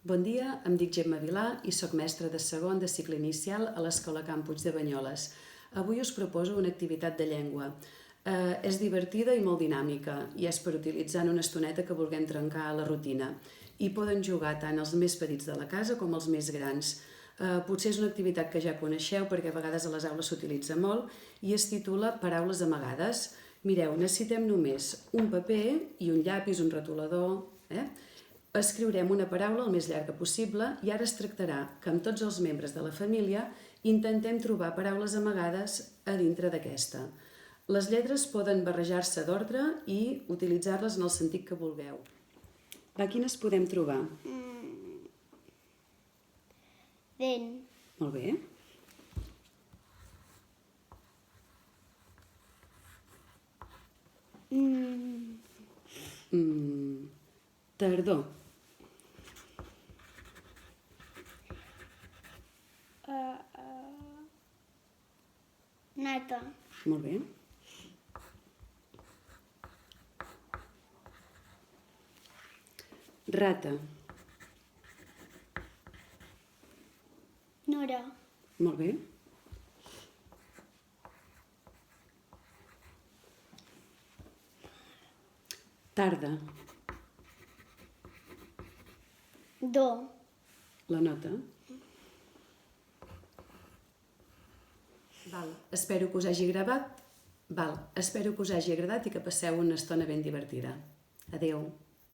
Bon dia, em dic Gemma Vilà i soc mestra de segon de cicle inicial a l'Escola Can Puig de Banyoles. Avui us proposo una activitat de llengua. És divertida i molt dinàmica i és per utilitzar en una estoneta que vulguem trencar la rutina. Hi poden jugar tant els més petits de la casa com els més grans. Potser és una activitat que ja coneixeu perquè a vegades a les aules s'utilitza molt i es titula Paraules amagades. Mireu, necessitem només un paper i un llapis, un retolador. Escriurem una paraula el més llarga possible i ara es tractarà que amb tots els membres de la família intentem trobar paraules amagades a dintre d'aquesta. Les lletres poden barrejar-se d'ordre i utilitzar-les en el sentit que vulgueu. Quines podem trobar? Vent, Molt bé. Tardor. nata, Molt bé. Rata. nora, Molt bé. Tarda. do, La nota. Espero que us hagi agradat i que passeu una estona ben divertida. Adéu.